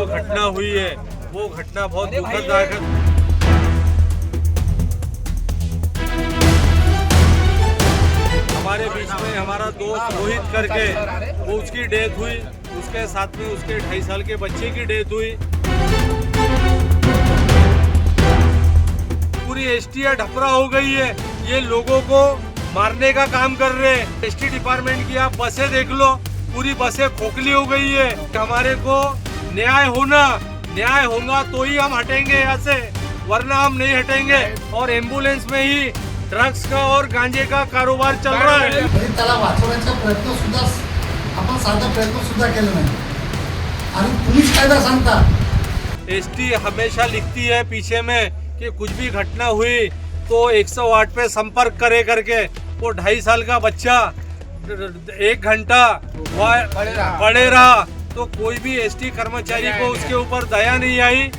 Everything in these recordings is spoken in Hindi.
जो घटना हुई है वो घटना बहुत दुखदायक है। हमारे बीच में हमारा दोस्त रोहित करके वो उसकी डेथ हुई, उसके साथ में उसके 2.5 साल के बच्चे की डेथ हुई। पूरी एसटी ढपरा हो गई है, ये लोगों को मारने का काम कर रहे हैं। एसटी डिपार्टमेंट की आप बसें देख लो, पूरी बसें खोखली हो गई है। हमारे को न्याय होगा तो ही हम हटेंगे यहाँ से, वरना हम नहीं हटेंगे। और एम्बुलेंस में ही ड्रग्स का और गांजे का कारोबार चल रहा है। त्याला वाचवण्याचा प्रयत्न सुद्धा आपण साधा प्रयत्न सुद्धा केला नाही आणि तुम्हीच कायदा सांगता। एसटी हमेशा लिखती है पीछे में कि कुछ भी घटना हुई तो 108 पे संपर्क करे करके। वो 2.5 साल का बच्चा 1 घंटा पड़े रहा तो कोई भी एसटी कर्मचारी को उसके ऊपर दया नहीं आई।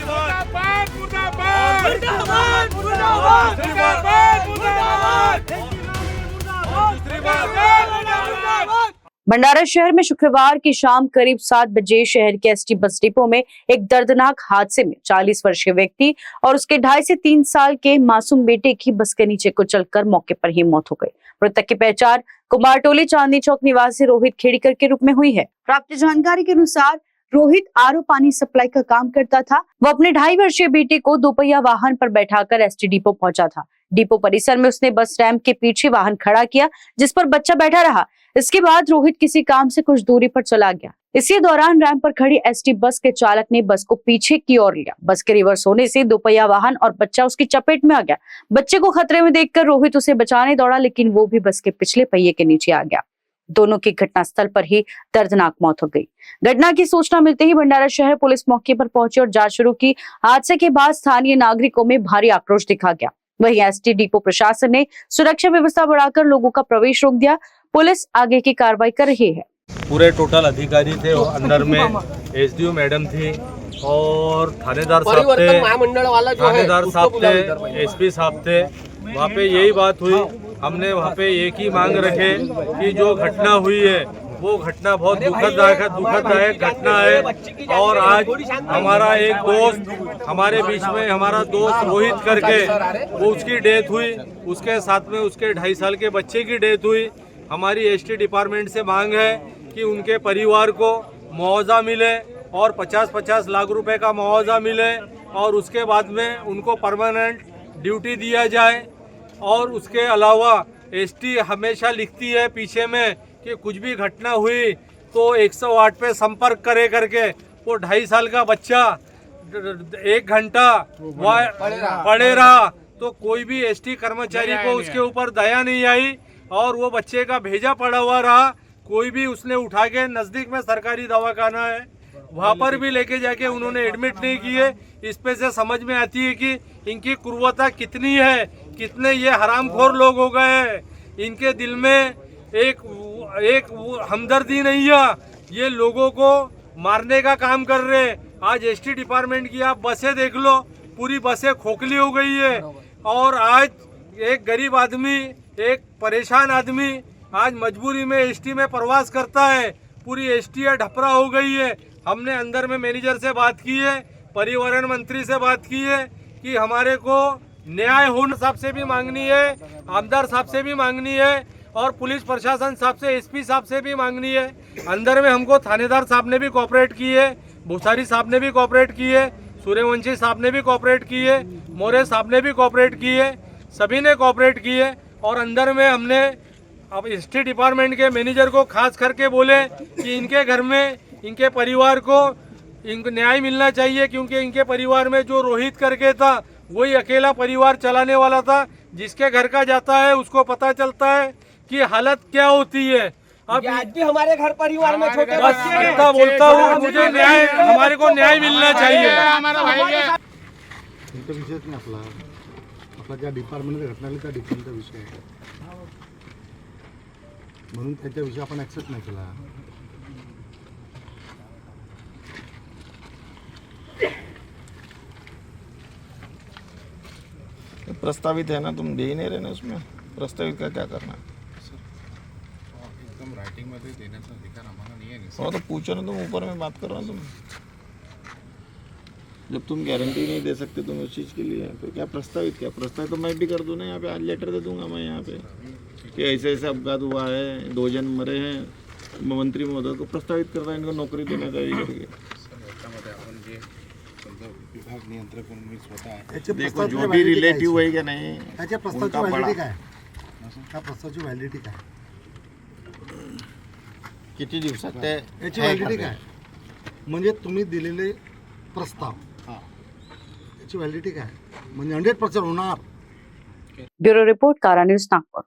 भंडारा शहर में शुक्रवार की शाम करीब 7 बजे शहर के एसटी बस डिपो में एक दर्दनाक हादसे में 40 वर्षीय व्यक्ति और उसके 2.5 से 3 साल के मासूम बेटे की बस के नीचे कुचलकर मौके पर ही मौत हो गई। मृतक की पहचान कुमारटोली चांदनी चौक निवासी रोहित खेड़ीकर के रूप में हुई है। प्राप्त जानकारी के अनुसार रोहित आरओ पानी सप्लाई का काम करता था। वो अपने 2.5 वर्षीय बेटे को दोपहिया वाहन पर बैठाकर एसटी डिपो पहुंचा था। डिपो परिसर में उसने बस रैंप के पीछे वाहन खड़ा किया जिस पर बच्चा बैठा रहा। इसके बाद रोहित किसी काम से कुछ दूरी पर चला गया। इसी दौरान रैंप पर खड़ी एसटी बस के चालक ने बस को पीछे की ओर लिया। बस के रिवर्स होने से दोपहिया वाहन और बच्चा उसकी चपेट में आ गया। बच्चे को खतरे में देखकर रोहित उसे बचाने दौड़ा, लेकिन वो भी बस के पिछले पहिए के नीचे आ गया। दोनों की घटनास्थल पर ही दर्दनाक मौत हो गई। घटना की सूचना मिलते ही भंडारा शहर पुलिस मौके पर पहुंची और जांच शुरू की। हादसे के बाद स्थानीय नागरिकों में भारी आक्रोश दिखा गया। वहीं एसटी डिपो प्रशासन ने सुरक्षा व्यवस्था बढ़ाकर लोगों का प्रवेश रोक दिया। पुलिस आगे की कार्रवाई कर रही है। पूरे टोटल अधिकारी थे अंदर में, एसडीओ मैडम थी और थानेदार साहब थे, एसपी साहब थे। वहाँ पे यही बात हुई, हमने वहाँ पे एक ही मांग रखे कि जो घटना हुई है वो घटना बहुत दुखदायक घटना है। और आज हमारा एक दोस्त, हमारे बीच में हमारा दोस्त रोहित करके वो उसकी डेथ हुई, उसके साथ में उसके 2.5 साल के बच्चे की डेथ हुई। हमारी एसटी डिपार्टमेंट से मांग है कि उनके परिवार को मुआवजा मिले और 50-50 लाख रुपए का मुआवजा मिले और उसके बाद में उनको परमानेंट ड्यूटी दिया जाए। और उसके अलावा एसटी हमेशा लिखती है पीछे में कि कुछ भी घटना हुई तो 108 पे संपर्क करे करके। वो 2.5 साल का बच्चा 1 घंटा पड़े रहा तो कोई भी एसटी कर्मचारी को उसके ऊपर दया नहीं आई और वो बच्चे का भेजा पड़ा हुआ रहा। कोई भी उसने उठा के, नजदीक में सरकारी दवाखाना है वहाँ पर भी लेके जाके उन्होंने एडमिट नहीं किए। इस पे से समझ में आती है कि इनकी क्रूरता कितनी है, कितने ये हरामखोर लोग हो गए हैं। इनके दिल में एक हमदर्दी नहीं है, ये लोगों को मारने का काम कर रहे हैं। आज एसटी डिपार्टमेंट की आप बसें देख लो, पूरी बसें खोखली हो गई है। और आज एक गरीब आदमी, एक परेशान आदमी आज मजबूरी में एसटी में प्रवास करता है। पूरी एसटी ढपरा हो गई है। हमने अंदर में मैनेजर से बात की है, परिवहन मंत्री से बात की है कि हमारे को न्याय होना साहब से भी मांगनी है, आमदार साहब से भी मांगनी है और पुलिस प्रशासन साहब से, एसपी साहब से भी मांगनी है। अंदर में हमको थानेदार साहब ने भी कोऑपरेट की है, भूसारी साहब ने भी कोऑपरेट की है, सूर्यवंशी साहब ने भी कोऑपरेट की है, मोरे साहब ने भी कोऑपरेट की है, सभी ने कोऑपरेट की है। और अंदर में हमने अब एसटी डिपार्टमेंट के मैनेजर को खास करके बोले कि इनके घर में, इनके परिवार को इनको न्याय मिलना चाहिए, क्योंकि इनके परिवार में जो रोहित करके था वही अकेला परिवार चलाने वाला था। जिसके घर का जाता है उसको पता चलता है कि हालत क्या होती है। अब आज भी हमारे घर परिवार में छोटे बच्चे बोलता हूँ, मुझे न्याय, हमारे को न्याय मिलना चाहिए। विषय नाही आपला ज्या डिपार्टमेंटमध्ये घटना घडली त्या डिपार्टमेंटचा विषय आहे, म्हणून त्याच्याविषयी आपण ॲक्सेप्ट नाही केला। प्रस्तावित है ना, तुम दे ही नहीं रहे ना उसमें, प्रस्तावित का क्या करना है? एकदम राइटिंग में देण्याचा अधिकार आम्हाला नाही आहे। और तो पूछो ना, तुम ऊपर में बात करो ना तुम। जब तुम गारंटी नहीं दे सकते तुम उस चीज़ के लिए, तो क्या प्रस्तावित तो मैं भी कर दूँ ना यहाँ पे, आज लेटर दे दूंगा मैं यहाँ पे कि ऐसे ऐसे अपघात हुआ है, 2 जन मरे हैं, मंत्री महोदय को प्रस्तावित कर रहा है इनको नौकरी देना चाहिए करके। आपण जे समजा विभाग नियंत्रक म्हणून मी स्वतः आहे, याचे देखो प्रस्तावाची जो भी validity रिलेटिव काय है क्या नहीं, आहे? याच्या प्रस्तावाची उनका बड़ा व्हॅलिडिटी काय? त्या प्रस्तावाची व्हॅलिडिटी काय? किती दिवसात ते याची व्हॅलिडिटी काय? म्हणजे तुम्ही दिलेले प्रस्ताव याची व्हॅलिडिटी काय? म्हणजे 100% होणार. ब्यूरो रिपोर्ट, कारा न्यूज, नागपुर.